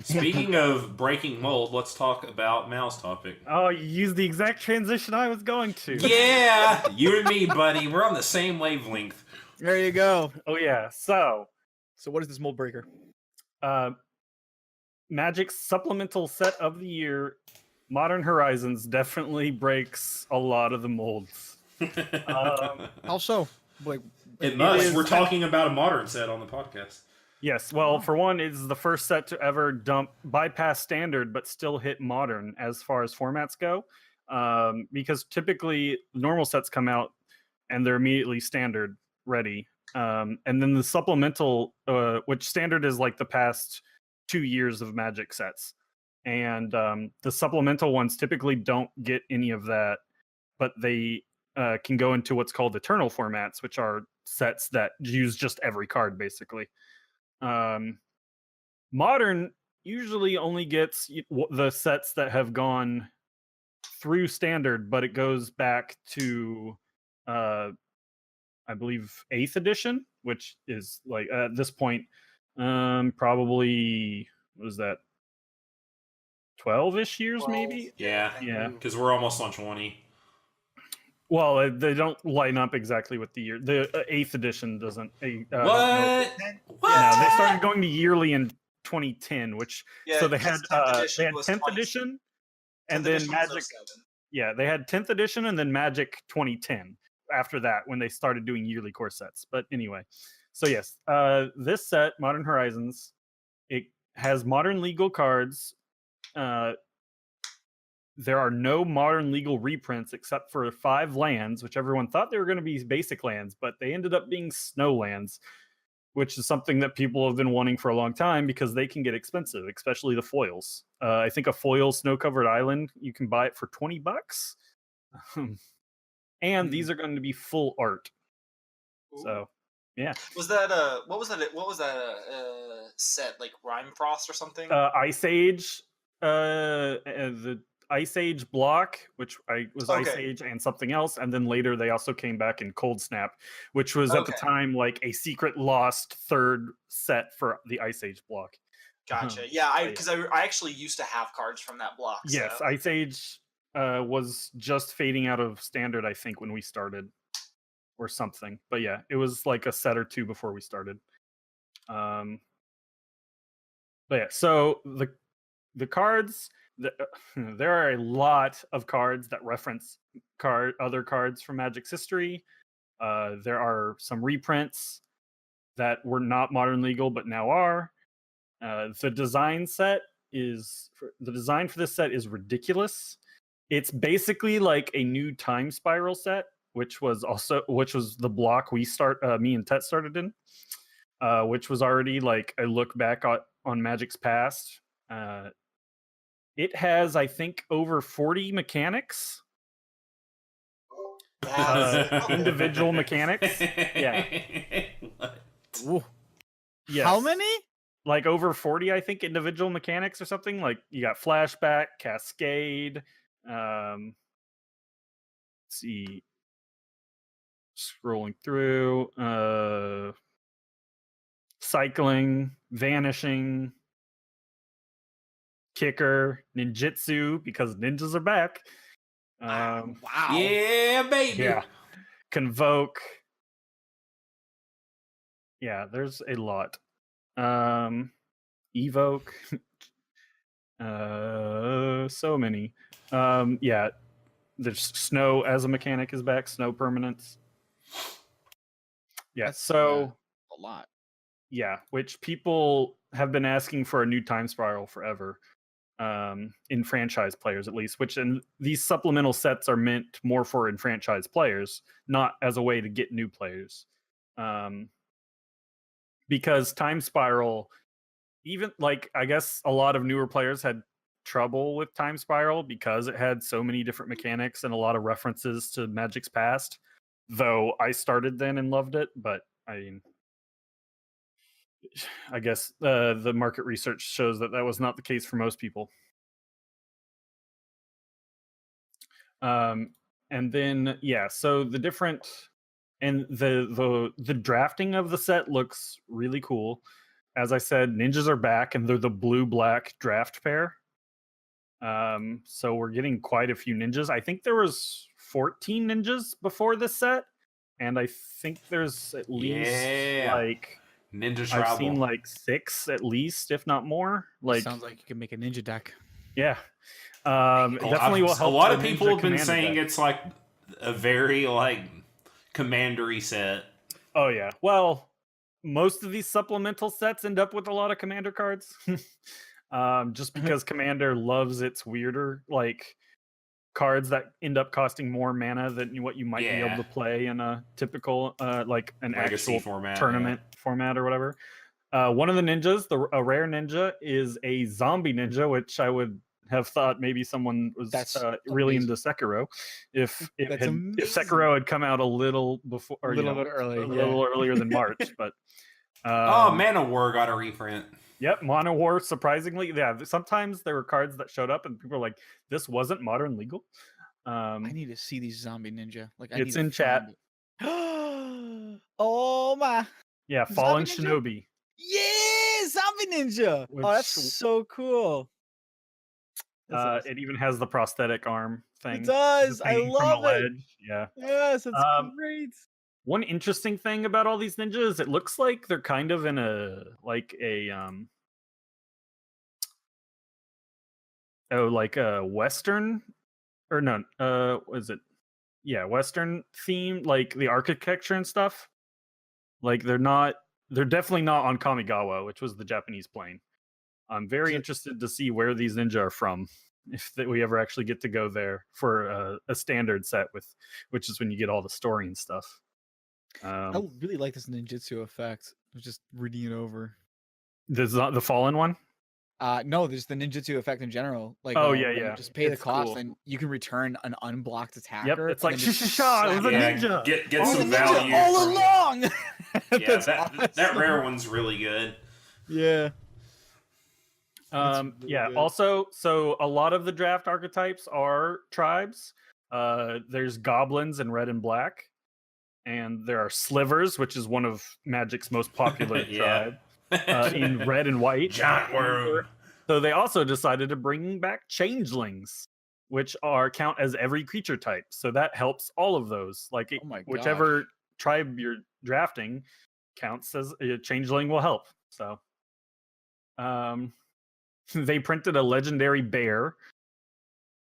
Speaking of breaking mold, let's talk about Mao's topic. Oh, you used the exact transition I was going to. Yeah, you and me, buddy. We're on the same wavelength. There you go. Oh yeah. So what is this mold breaker? Magic's supplemental set of the year, Modern Horizons, definitely breaks a lot of the molds. How so? Like, It must. We're talking about a modern set on the podcast. Yes, well, for one, it's the first set to ever bypass standard, but still hit modern as far as formats go. Because typically normal sets come out and they're immediately standard ready. And then the supplemental, which standard is like the past 2 years of Magic sets. And the supplemental ones typically don't get any of that, but they can go into what's called eternal formats, which are sets that use just every card, basically. Modern usually only gets the sets that have gone through standard, but it goes back to I believe 8th edition, which is like at this point probably, what was that, 12-ish years 12. maybe? Yeah, because we're almost on 20. Well, they don't line up exactly with the year. The 8th edition doesn't. What? No, they started going to yearly in 2010, which so they had 10th edition, and then Magic. Yeah, they had 10th edition and then Magic 2010. After that, when they started doing yearly core sets. But anyway, so yes, this set, Modern Horizons, it has modern legal cards. There are no modern legal reprints except for 5 lands, which everyone thought they were going to be basic lands, but they ended up being snow lands, which is something that people have been wanting for a long time because they can get expensive, especially the foils. I think a foil snow-covered island, you can buy it for $20. And these are going to be full art. Ooh. So, yeah. Was that what was that set, like Rhyme Frost or something? Ice Age, the Ice Age block, which was okay. Ice Age and something else, and then later they also came back in Cold Snap, which was at the time like a secret lost third set for the Ice Age block. Gotcha. Yeah, because I actually used to have cards from that block. Yes, so. Ice Age was just fading out of standard, I think, when we started, or something. But yeah, it was like a set or two before we started. But yeah, so the cards. There are a lot of cards that reference other cards from Magic's history. There are some reprints that were not modern legal but now are. The design for this set is ridiculous. It's basically like a new Time Spiral set, which was the block me and Tet started in, which was already like a look back on Magic's past. It has, I think, over 40 mechanics. Individual mechanics. Yeah. Yes. How many? Like over 40, I think, individual mechanics or something. Like you got Flashback, Cascade. Let's see. Scrolling through. Cycling, Vanishing. Kicker, Ninjutsu, because ninjas are back. Wow. Yeah, baby. Yeah. Convoke. Yeah, there's a lot. Evoke. So many. Yeah. There's Snow as a mechanic is back, Snow Permanence. Yeah, that's a lot. Yeah, which people have been asking for a new Time Spiral forever. In franchise players at least, and these supplemental sets are meant more for enfranchised players, not as a way to get new players. Because Time Spiral, even like I guess a lot of newer players had trouble with Time Spiral because it had so many different mechanics and a lot of references to Magic's past. Though I started then and loved it, but I guess the market research shows that was not the case for most people. And then so the different and the drafting of the set looks really cool. as I said, ninjas are back, and they're the blue-black draft pair. So we're getting quite a few ninjas. I think there was 14 ninjas before this set, and I think there's at least like Ninja Tribal. I've seen like 6 at least, if not more. Like sounds like you can make a ninja deck. Yeah. Definitely will help. A lot of people have been saying it's like a very like commandery set. Oh yeah. Well, most of these supplemental sets end up with a lot of commander cards. Just because Commander loves its weirder like cards that end up costing more mana than what you might be able to play in a typical like an Legacy actual format, tournament format or whatever. One of the ninjas, a rare ninja, is a zombie ninja, which I would have thought maybe someone was really into Sekiro. If Sekiro had come out a little before, or, a little bit early, a little earlier than March, but Mana War got a reprint. Yep, Mana War, surprisingly. Yeah, sometimes there were cards that showed up and people were like, this wasn't modern legal. I need to see these zombie ninja. Like, it's in chat. Oh my. Yeah, Fallen Shinobi. Yeah, zombie ninja. Oh, that's so cool. It even has the prosthetic arm thing. It does. I love it. Yeah. Yes, it's great. One interesting thing about all these ninjas, it looks like they're kind of in a Western, or no, was it? Yeah, Western theme, like the architecture and stuff. Like they're definitely not on Kamigawa, which was the Japanese plane. I'm very interested to see where these ninja are from, if we ever actually get to go there for a standard set which is when you get all the story and stuff. I really like this ninjutsu effect. I was just reading it over. The Fallen one? No, there's the ninjutsu effect in general. Like, yeah. Just pay the cost, and you can return an unblocked attacker. Yep, it's like sha. It was a ninja. Get some value all along. Yeah, that rare one's really good. Yeah. Really good. Also, so a lot of the draft archetypes are tribes. There's goblins in red and black, and there are slivers, which is one of Magic's most popular tribe, in red and white. Giant worm. So they also decided to bring back changelings, which count as every creature type. So that helps all of those. Like whichever tribe you're drafting counts as a changeling will help. So, they printed a legendary bear,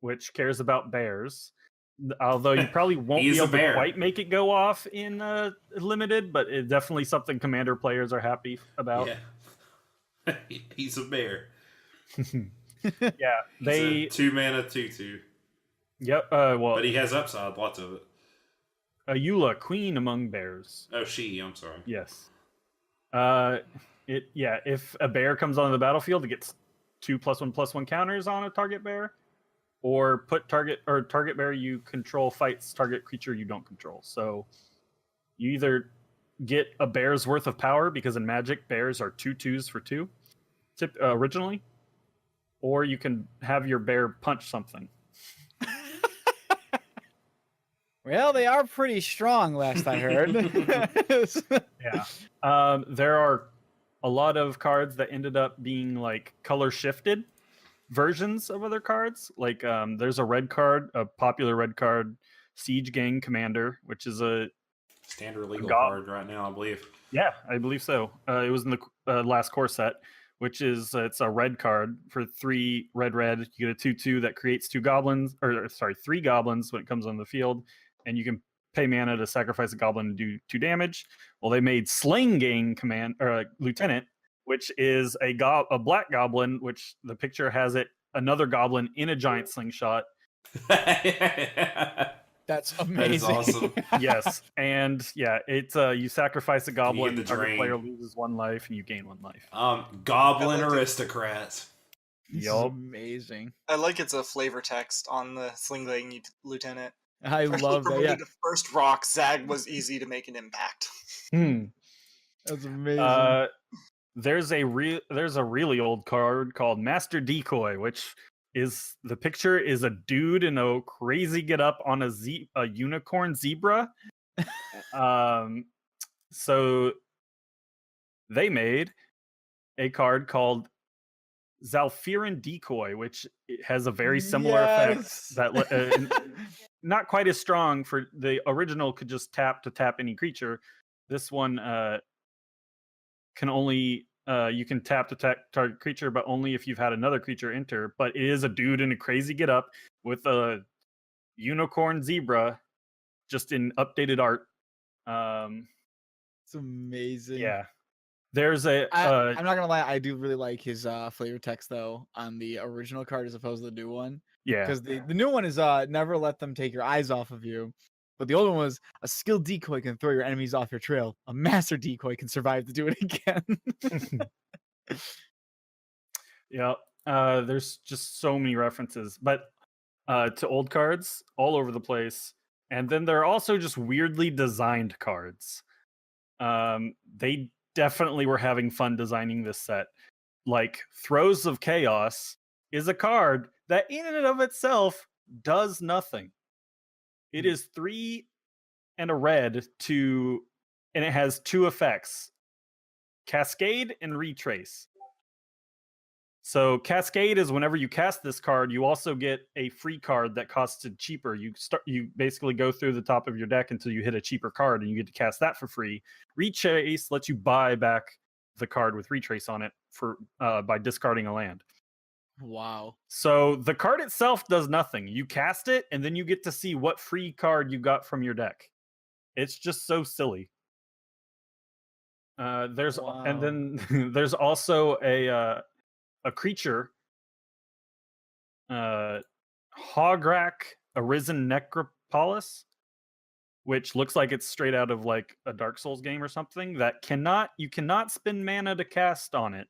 which cares about bears. Although you probably won't be able to quite make it go off in limited, but it's definitely something Commander players are happy about. Yeah. He's a bear. Yeah, He's a 2-mana 2/2. Yep. But he has upside, lots of it. Eula, queen among bears. Oh, I'm sorry. Yes. If a bear comes onto the battlefield, it gets 2+1/+1 counters on a target bear, or target bear you control fights target creature you don't control. So you either get a bear's worth of power, because in Magic bears are 2/2s for 2 originally, or you can have your bear punch something. Well, they are pretty strong, last I heard. Yeah. There are a lot of cards that ended up being like color shifted versions of other cards. Like there's a popular red card, Siege Gang Commander, which is a standard legal card right now, I believe. Yeah, I believe so. It was in the last core set, which is it's a red card for 3 red. You get a 2/2 that creates 3 goblins when it comes on the field, and you can pay mana to sacrifice a goblin and do 2 damage. Well, they made Slaying Gang Lieutenant, which is a black goblin, which the picture has another goblin in a giant slingshot. That's amazing. That is awesome. Yes, and it's you sacrifice a goblin, the target player loses 1 life, and you gain 1 life. Goblin aristocrats. Yup. Amazing. I like it's a flavor text on the Sling Lieutenant. I love that. Yeah. The first rock, Zag was easy to make an impact. That's amazing. There's a really old card called Master Decoy, which is the picture is a dude in a crazy get up on a unicorn zebra. So they made a card called Zal Fear Decoy, which has a very similar effect that not quite as strong. For the original could just tap to tap any creature. This one can only you can tap to target creature, but only if you've had another creature enter. But it is a dude in a crazy getup with a unicorn zebra, just in updated art. It's amazing. Yeah, there's a. I'm not gonna lie, I do really like his flavor text though on the original card as opposed to the new one. Yeah, Because the new one is never let them take your eyes off of you. But the old one was a skilled decoy can throw your enemies off your trail. A master decoy can survive to do it again. Yeah. There's just so many references, but to old cards all over the place. And then there are also just weirdly designed cards. They definitely were having fun designing this set. Like Throes of Chaos is a card that in and of itself does nothing. It is 3 and a red and it has 2 effects: Cascade and Retrace. So Cascade is whenever you cast this card, you also get a free card that costs it cheaper. You basically go through the top of your deck until you hit a cheaper card, and you get to cast that for free. Retrace lets you buy back the card with Retrace on it for by discarding a land. Wow. So the card itself does nothing. You cast it, and then you get to see what free card you got from your deck. It's just so silly. And then there's also a creature, Hograk Arisen Necropolis, which looks like it's straight out of like a Dark Souls game or something. You cannot spend mana to cast on it,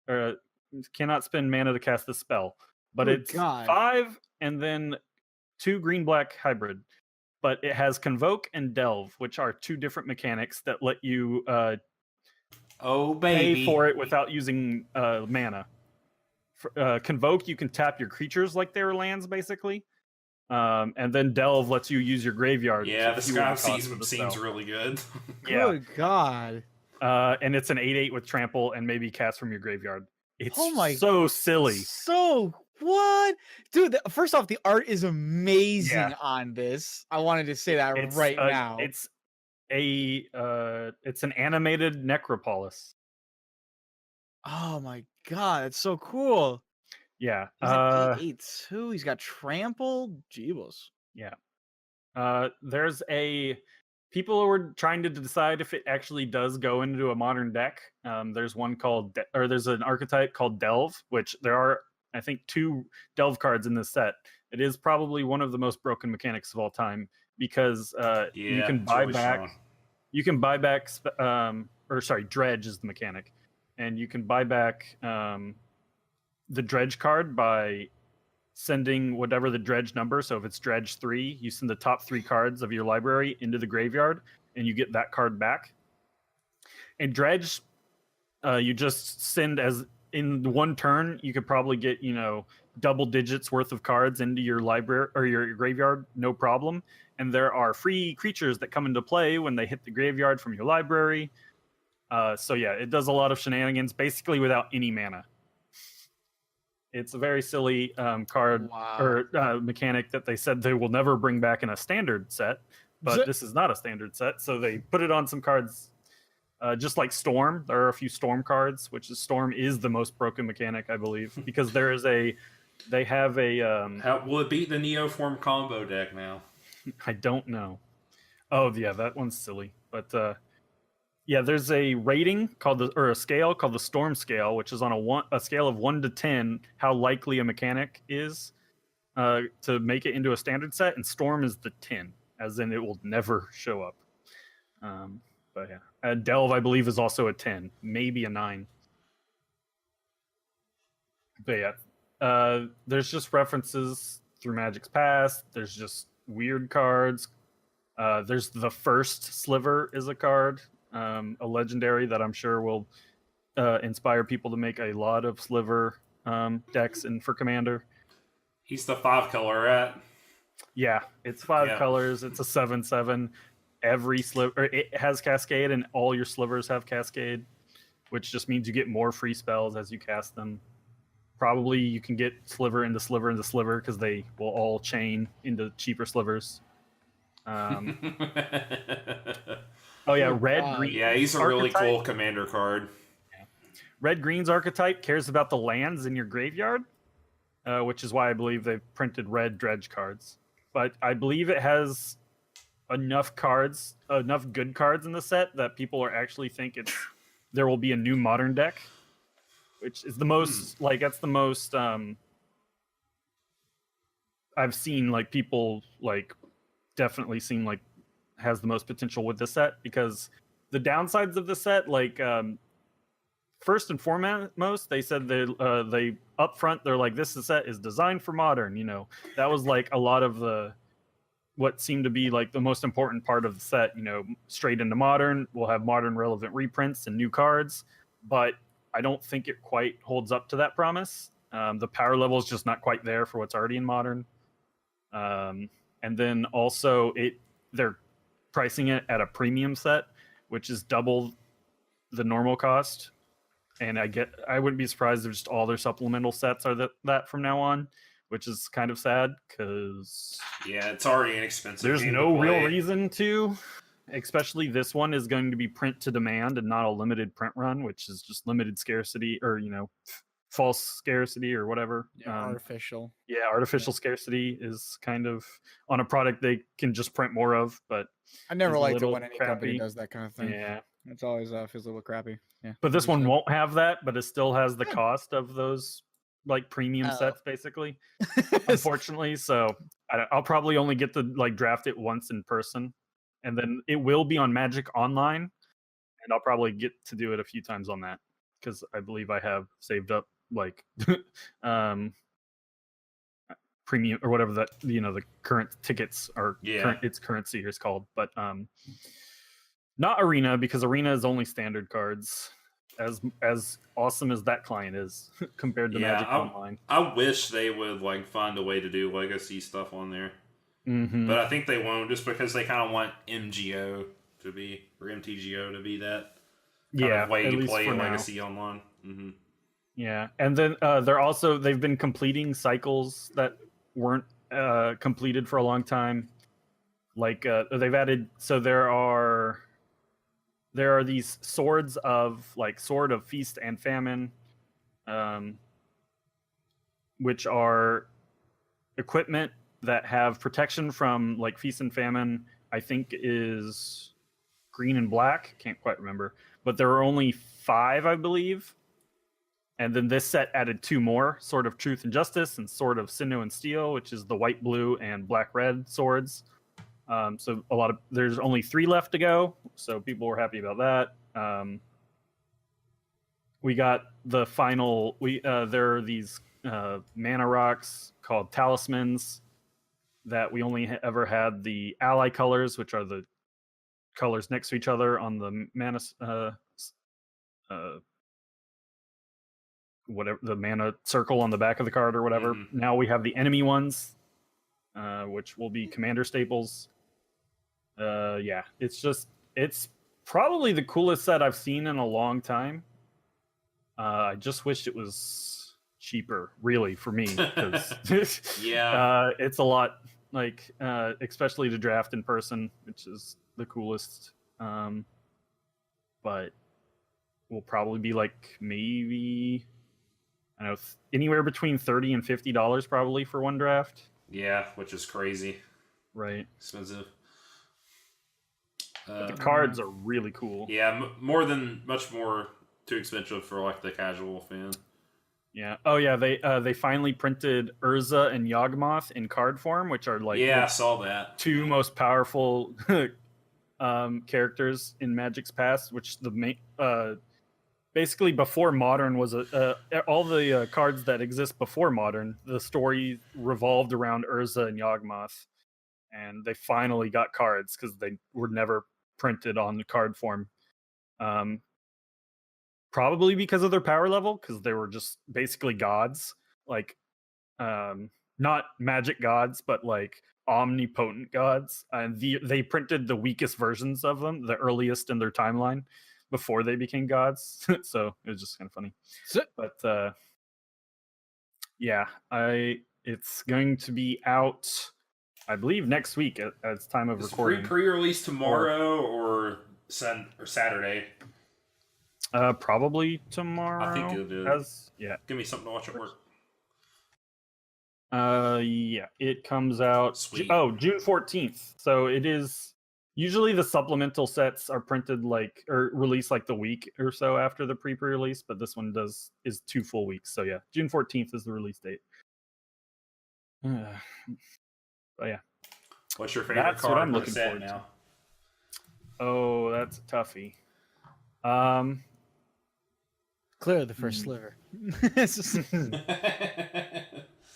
or cannot spend mana to cast the spell. But it's 5 and then 2 green-black hybrid. But it has Convoke and Delve, which are 2 different mechanics that let you pay for it without using mana. Convoke, you can tap your creatures like they were lands, basically. And then Delve lets you use your graveyard. Yeah, the Sky seems really good. Good God. And it's an 8/8 with trample and maybe cast from your graveyard. It's so silly. So what? Dude, first off, the art is amazing on this. I wanted to say that now. It's an animated Necropolis. Oh my God, it's so cool. Yeah. He's an 8/8 too. He's got trample. Jeebus. Yeah. There's people were trying to decide if it actually does go into a modern deck. There's one there's an archetype called Delve, which there are, I think, 2 Delve cards in this set. It is probably one of the most broken mechanics of all time because you can buy back. Strong. You can buy back. Dredge is the mechanic, and you can buy back the Dredge card by sending whatever the Dredge number. So if it's Dredge 3, you send the top 3 cards of your library into the graveyard, and you get that card back. And Dredge, you just send as in one turn. You could probably get double digits worth of cards into your library or your graveyard, no problem. And there are free creatures that come into play when they hit the graveyard from your library. So yeah, it does a lot of shenanigans basically without any mana. It's a very silly card or mechanic that they said they will never bring back in a standard set, but this is not a standard set, so they put it on some cards. Just like Storm, there are a few Storm cards, Storm is the most broken mechanic, I believe, because they have a. How will it beat the Neoform combo deck now? I don't know. Oh yeah, that one's silly, but yeah, there's a rating a scale called the Storm Scale, which is on a scale of 1 to 10, how likely a mechanic is to make it into a standard set, and Storm is the 10, as in it will never show up. But yeah, Delve, I believe, is also a 10, maybe a 9. But yeah, there's just references through Magic's past. There's just weird cards. There's the first Sliver is a card. A legendary that I'm sure will inspire people to make a lot of Sliver decks for Commander. He's the 5-color, right? Yeah, it's 5 colors. It's a 7/7. Every Sliver, it has Cascade, and all your Slivers have Cascade, which just means you get more free spells as you cast them. Probably you can get Sliver into Sliver into Sliver because they will all chain into cheaper Slivers. Oh yeah, red God. green. Yeah, he's a really archetype. cool commander card. Red green's archetype cares about the lands in your graveyard, which is why I believe they've printed red Dredge cards. But I believe it has enough cards, enough good cards in the set that people are actually think there will be a new modern deck, which is the most that's the most I've seen like people like definitely seem like has the most potential with the set, because the downsides of the set, like first and foremost, they said they up front they're like, this set is designed for modern. You know, that was like a lot of what seemed to be like the most important part of the set. You know, straight into modern, we'll have modern relevant reprints and new cards, but I don't think it quite holds up to that promise. The power level is just not quite there for what's already in modern. And then also they're pricing it at a premium set, which is double the normal cost. And I wouldn't be surprised if just all their supplemental sets are that from now on, which is kind of sad because yeah, it's already inexpensive. There's no real reason to, especially this one is going to be print to demand and not a limited print run, which is just limited scarcity or false scarcity or whatever. Artificial. Yeah, artificial scarcity is kind of on a product they can just print more of, but I never it's a liked it little when any crappy. company does that kind of thing. Yeah. It's always feels a little crappy. Yeah. But this one understood. won't have that, but it still has the Good. cost of those like premium Oh. sets, basically. Unfortunately, so I'll probably only get to like draft it once in person, and then it will be on Magic Online, and I'll probably get to do it a few times on that because I believe I have saved up like premium or whatever that the current tickets are. Yeah. Its currency is called, but not Arena, because Arena is only standard cards. As awesome as that client is compared to Magic Online. I wish they would like find a way to do legacy stuff on there. Mm-hmm. But I think they won't, just because they kind of want MGO to be, or MTGO to be that kind of way you play legacy online. Mm-hmm. Yeah, and then they've been completing cycles that weren't completed for a long time. Like they've added, so there are these swords of like Sword of Feast and Famine, which are equipment that have protection from like Feast and Famine. I think is green and black. Can't quite remember, but there are only 5, I believe. And then this set added 2 more: Sword of Truth and Justice and Sword of Sinew and Steel, which is the white, blue, and black, red swords. So there's only 3 left to go. So people were happy about that. We got the final. There are these mana rocks called Talismans that we only ever had the ally colors, which are the colors next to each other on the mana. Whatever the mana circle on the back of the card or whatever. Mm-hmm. Now we have the enemy ones, which will be commander staples. Yeah, it's probably the coolest set I've seen in a long time. I just wished it was cheaper, really, for me, because yeah, it's a lot, like especially to draft in person, which is the coolest. But will probably be like maybe I don't know, anywhere between $30 and $50 probably for one draft. Yeah, which is crazy. Right. Expensive. But the cards are really cool. Yeah, much more too expensive for like the casual fan. Yeah. Oh yeah, they finally printed Urza and Yawgmoth in card form, which are like I saw that. 2 most powerful characters in Magic's past, which the main basically before Modern was all the cards that exist before Modern, the story revolved around Urza and Yawgmoth, and they finally got cards because they were never printed on the card form. Probably because of their power level, because they were just basically gods, like not magic gods, but like omnipotent gods. And they printed the weakest versions of them, the earliest in their timeline. before they became gods. So it was just kind of funny. But yeah, it's going to be out, I believe, next week at time of recording. Pre-release tomorrow or Saturday? Probably tomorrow. I think it is. Yeah. Give me something to watch at work. Yeah, it comes out. Sweet. June 14th. So it is. Usually the supplemental sets are printed or released like the week or so after the pre-release, but this one is 2 full weeks. So yeah, June 14th is the release date. But yeah. What's your favorite That's card what I'm per looking set forward now? to. Oh, that's a toughie. Clearly the first sliver.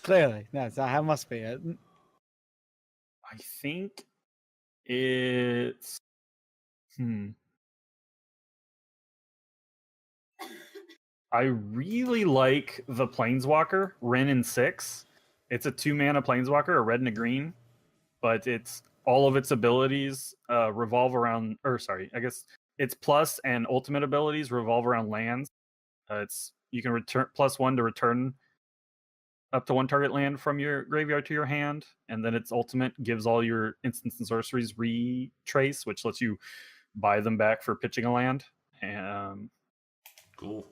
Clearly. That must be it. I think it's I really like the Planeswalker, Wrenn and 6. It's a 2-mana Planeswalker, a red and a green, but it's all of its abilities revolve around, I guess its plus and ultimate abilities revolve around lands. You can return +1 to return up to 1 target land from your graveyard to your hand, and then its ultimate gives all your instants and sorceries retrace, which lets you buy them back for pitching a land. Cool.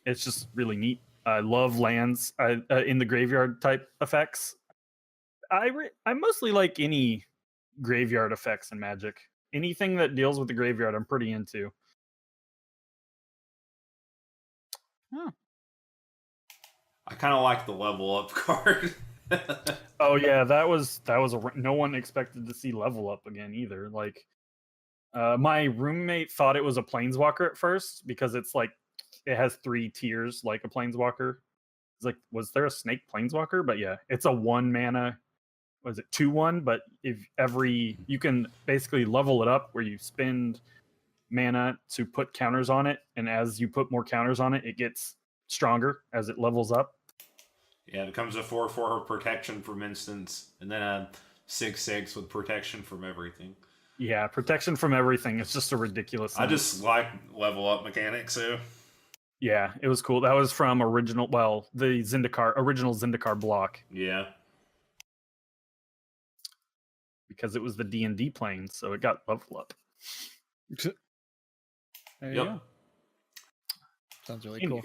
It's just really neat. I love lands in the graveyard type effects. I mostly like any graveyard effects in Magic. Anything that deals with the graveyard, I'm pretty into. Oh. I kind of like the level up card. Oh yeah, that was no one expected to see level up again either. Like, my roommate thought it was a Planeswalker at first because it's like it has 3 tiers like a Planeswalker. It's like, was there a Snake Planeswalker? But yeah, it's a 1 mana. Was it 2/1? But you can basically level it up where you spend mana to put counters on it, and as you put more counters on it, it gets stronger as it levels up. Yeah, it comes with 4/4 protection from instants, and then a 6/6 with protection from everything. Yeah, protection from everything. It's just a ridiculous thing. I just like level up mechanics, so. Yeah, it was cool. That was from the original Zendikar block. Yeah. Because it was the D&D plane, so it got level up. There you go. Sounds really cool.